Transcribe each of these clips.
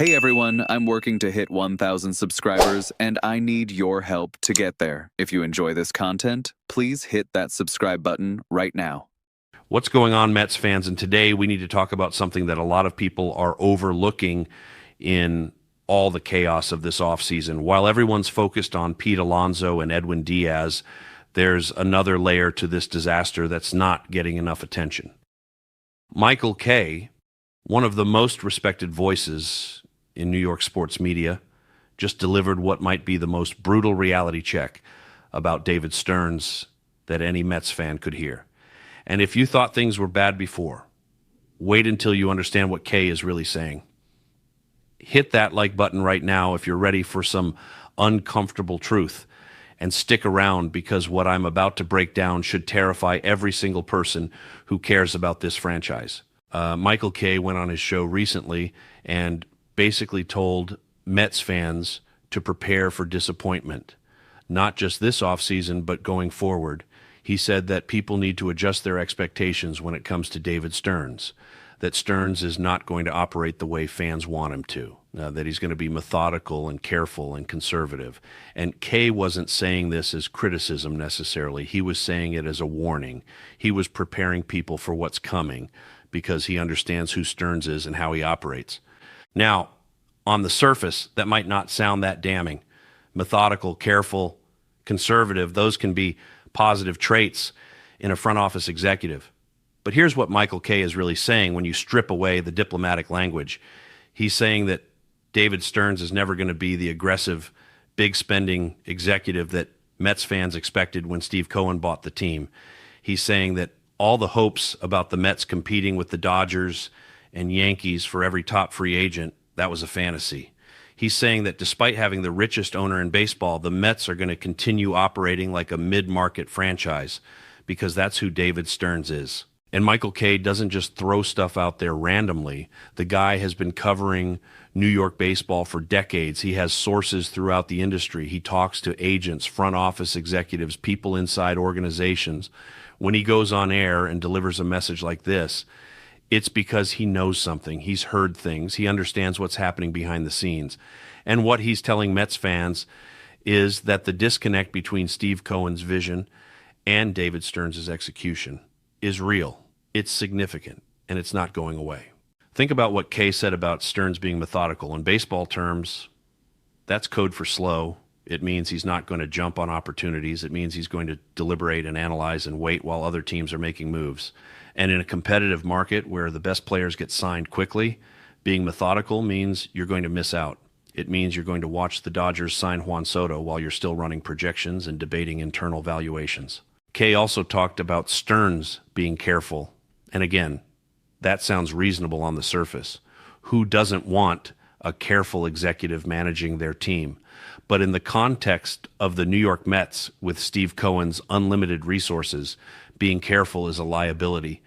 Hey everyone, I'm working to hit 1,000 subscribers, and I need your help to get there. If you enjoy this content, please hit that subscribe button right now. What's going on, Mets fans? And today we need to talk about something that a lot of people are overlooking in all the chaos of this offseason. While everyone's focused on Pete Alonso and Edwin Diaz, there's another layer to this disaster that's not getting enough attention. Michael Kay, one of the most respected voices in New York sports media, just delivered what might be the most brutal reality check about David Stearns that any Mets fan could hear. And if you thought things were bad before, wait until you understand what Kay is really saying. Hit that like button right now if you're ready for some uncomfortable truth, and stick around because what I'm about to break down should terrify every single person who cares about this franchise. Michael Kay went on his show recently and basically told Mets fans to prepare for disappointment, not just this offseason, but going forward. He said that people need to adjust their expectations when it comes to David Stearns, that Stearns is not going to operate the way fans want him to, that he's going to be methodical and careful and conservative. And Kay wasn't saying this as criticism necessarily. He was saying it as a warning. He was preparing people for what's coming because he understands who Stearns is and how he operates. Now, on the surface, that might not sound that damning. Methodical, careful, conservative, those can be positive traits in a front office executive. But here's what Michael Kay is really saying when you strip away the diplomatic language. He's saying that David Stearns is never going to be the aggressive, big spending executive that Mets fans expected when Steve Cohen bought the team. He's saying that all the hopes about the Mets competing with the Dodgers and Yankees for every top free agent, that was a fantasy. He's saying that despite having the richest owner in baseball, the Mets are going to continue operating like a mid-market franchise because that's who David Stearns is. And Michael Kay doesn't just throw stuff out there randomly. The guy has been covering New York baseball for decades. He has sources throughout the industry. He talks to agents, front office executives, people inside organizations. When he goes on air and delivers a message like this, it's because he knows something. He's heard things. He understands what's happening behind the scenes. And what he's telling Mets fans is that the disconnect between Steve Cohen's vision and David Stearns' execution is real. It's significant, and it's not going away. Think about what Kay said about Stearns being methodical. In baseball terms, that's code for slow. It means he's not going to jump on opportunities. It means he's going to deliberate and analyze and wait while other teams are making moves. And in a competitive market where the best players get signed quickly, being methodical means you're going to miss out. It means you're going to watch the Dodgers sign Juan Soto while you're still running projections and debating internal valuations. Kay also talked about Stearns being careful. And again, that sounds reasonable on the surface. Who doesn't want a careful executive managing their team? But in the context of the New York Mets with Steve Cohen's unlimited resources, being careful is a liability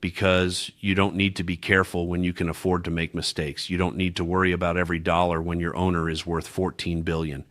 because you don't need to be careful when you can afford to make mistakes. You don't need to worry about every dollar when your owner is worth $14 billion.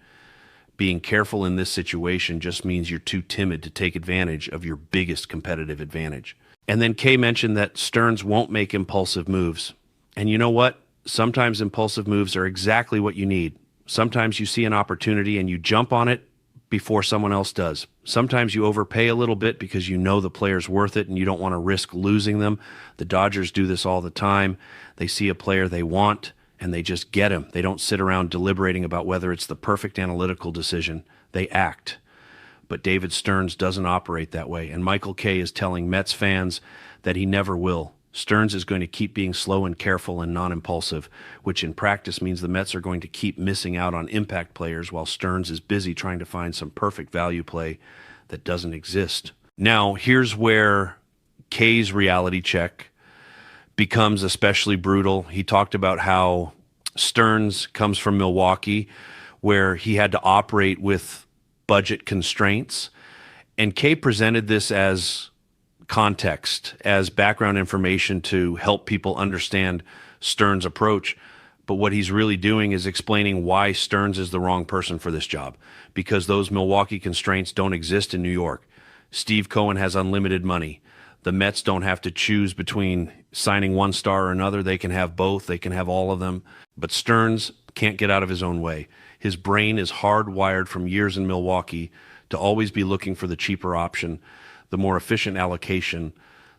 Being careful in this situation just means you're too timid to take advantage of your biggest competitive advantage. And then Kay mentioned that Stearns won't make impulsive moves. And you know what? Sometimes impulsive moves are exactly what you need. Sometimes you see an opportunity and you jump on it before someone else does. Sometimes you overpay a little bit because you know the player's worth it and you don't want to risk losing them. The Dodgers do this all the time. They see a player they want and they just get him. They don't sit around deliberating about whether it's the perfect analytical decision. They act. But David Stearns doesn't operate that way. And Michael Kay is telling Mets fans that he never will. Stearns is going to keep being slow and careful and non-impulsive, which in practice means the Mets are going to keep missing out on impact players while Stearns is busy trying to find some perfect value play that doesn't exist. Now, here's where Kay's reality check becomes especially brutal. He talked about how Stearns comes from Milwaukee, where he had to operate with budget constraints. And Kay presented this as context, as background information to help people understand Stearns' approach. But what he's really doing is explaining why Stearns is the wrong person for this job, because those Milwaukee constraints don't exist in New York. Steve Cohen has unlimited money. The Mets don't have to choose between signing one star or another. They can have both. They can have all of them. But Stearns can't get out of his own way. His brain is hardwired from years in Milwaukee to always be looking for the cheaper option, the more efficient allocation,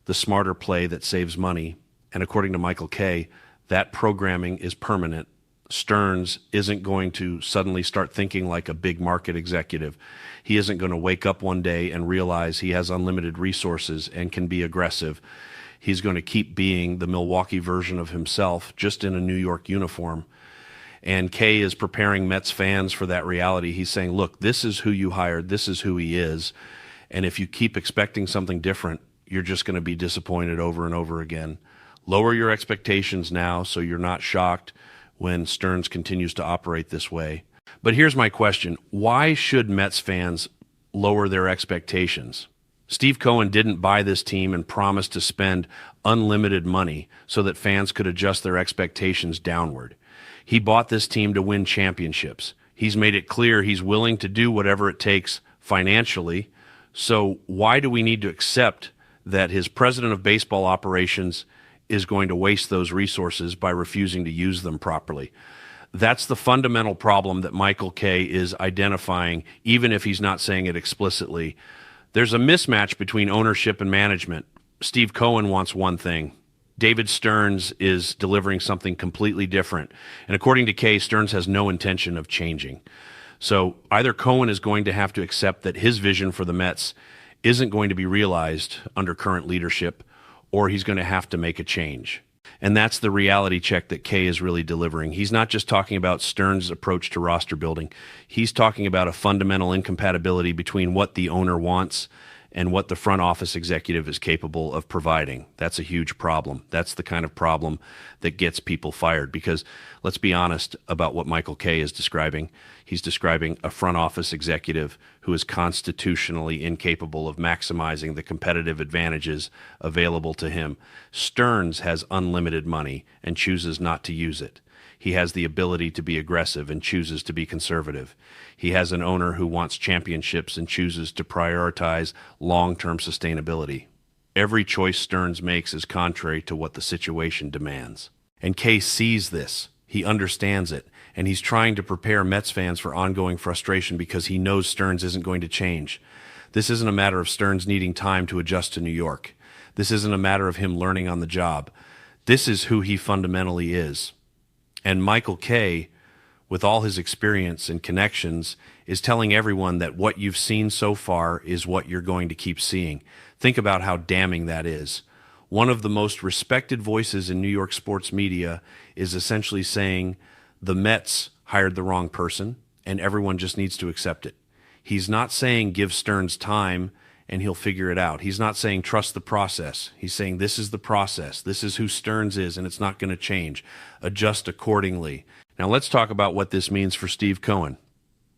the smarter play that saves money. And according to Michael Kay, that programming is permanent. Stearns isn't going to suddenly start thinking like a big market executive. He isn't going to wake up one day and realize he has unlimited resources and can be aggressive. He's going to keep being the Milwaukee version of himself, just in a New York uniform. And Kay is preparing Mets fans for that reality. He's saying, look, this is who you hired. This is who he is. And if you keep expecting something different, you're just going to be disappointed over and over again. Lower your expectations now so you're not shocked when Stearns continues to operate this way. But here's my question. Why should Mets fans lower their expectations? Steve Cohen didn't buy this team and promise to spend unlimited money so that fans could adjust their expectations downward. He bought this team to win championships. He's made it clear he's willing to do whatever it takes financially. So why do we need to accept that his president of baseball operations is going to waste those resources by refusing to use them properly? That's the fundamental problem that Michael Kay is identifying, even if he's not saying it explicitly. There's a mismatch between ownership and management. Steve Cohen wants one thing. David Stearns is delivering something completely different. And according to Kay, Stearns has no intention of changing. So either Cohen is going to have to accept that his vision for the Mets isn't going to be realized under current leadership, or he's going to have to make a change. And that's the reality check that Kay is really delivering. He's not just talking about Stearns' approach to roster building. He's talking about a fundamental incompatibility between what the owner wants and what the front office executive is capable of providing. That's a huge problem. That's the kind of problem that gets people fired, because let's be honest about what Michael Kay is describing. He's describing a front office executive who is constitutionally incapable of maximizing the competitive advantages available to him. Stearns has unlimited money and chooses not to use it. He has the ability to be aggressive and chooses to be conservative. He has an owner who wants championships and chooses to prioritize long-term sustainability. Every choice Stearns makes is contrary to what the situation demands. And Kay sees this. He understands it. And he's trying to prepare Mets fans for ongoing frustration because he knows Stearns isn't going to change. This isn't a matter of Stearns needing time to adjust to New York. This isn't a matter of him learning on the job. This is who he fundamentally is. And Michael Kay, with all his experience and connections, is telling everyone that what you've seen so far is what you're going to keep seeing. Think about how damning that is. One of the most respected voices in New York sports media is essentially saying the Mets hired the wrong person and everyone just needs to accept it. He's not saying give Stearns time and he'll figure it out. He's not saying trust the process. He's saying this is the process. This is who Stearns is, and it's not going to change. Adjust accordingly. Now let's talk about what this means for Steve Cohen,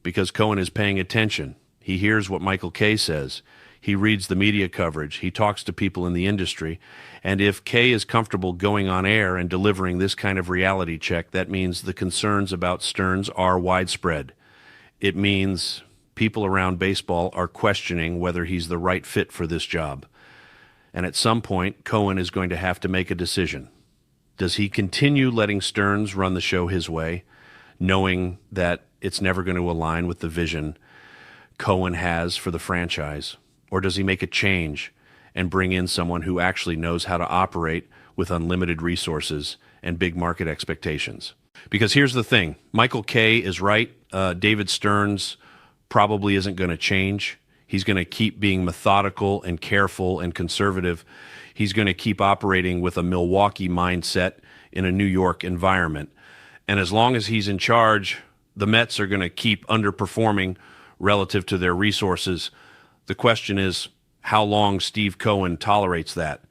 because Cohen is paying attention. He hears what Michael Kay says. He reads the media coverage. He talks to people in the industry. And if Kay is comfortable going on air and delivering this kind of reality check, that means the concerns about Stearns are widespread. It means people around baseball are questioning whether he's the right fit for this job. And at some point, Cohen is going to have to make a decision. Does he continue letting Stearns run the show his way, knowing that it's never going to align with the vision Cohen has for the franchise? Or does he make a change and bring in someone who actually knows how to operate with unlimited resources and big market expectations? Because here's the thing. Michael Kay is right. David Stearns probably isn't going to change. He's going to keep being methodical and careful and conservative. He's going to keep operating with a Milwaukee mindset in a New York environment. And as long as he's in charge, the Mets are going to keep underperforming relative to their resources. The question is how long Steve Cohen tolerates that.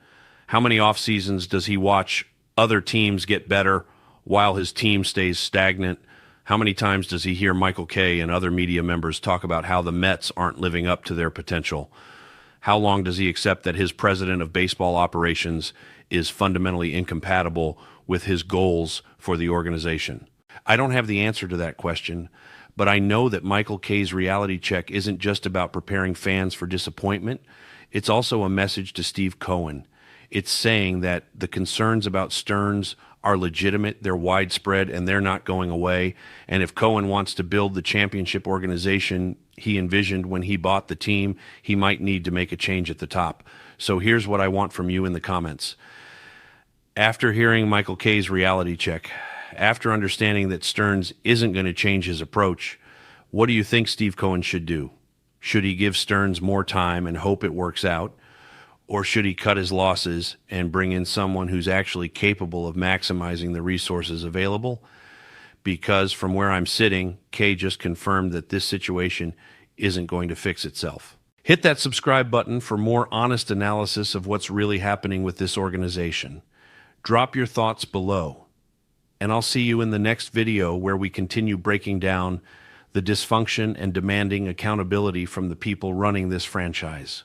How many off seasons does he watch other teams get better while his team stays stagnant? How many times does he hear Michael Kay and other media members talk about how the Mets aren't living up to their potential? How long does he accept that his president of baseball operations is fundamentally incompatible with his goals for the organization? I don't have the answer to that question, but I know that Michael Kay's reality check isn't just about preparing fans for disappointment. It's also a message to Steve Cohen. It's saying that the concerns about Stearns are legitimate, they're widespread, and they're not going away. And if Cohen wants to build the championship organization he envisioned when he bought the team, he might need to make a change at the top. So here's what I want from you in the comments. After hearing Michael Kay's reality check, after understanding that Stearns isn't going to change his approach, what do you think Steve Cohen should do? Should he give Stearns more time and hope it works out? Or should he cut his losses and bring in someone who's actually capable of maximizing the resources available? Because from where I'm sitting, Kay just confirmed that this situation isn't going to fix itself. Hit that subscribe button for more honest analysis of what's really happening with this organization. Drop your thoughts below, and I'll see you in the next video where we continue breaking down the dysfunction and demanding accountability from the people running this franchise.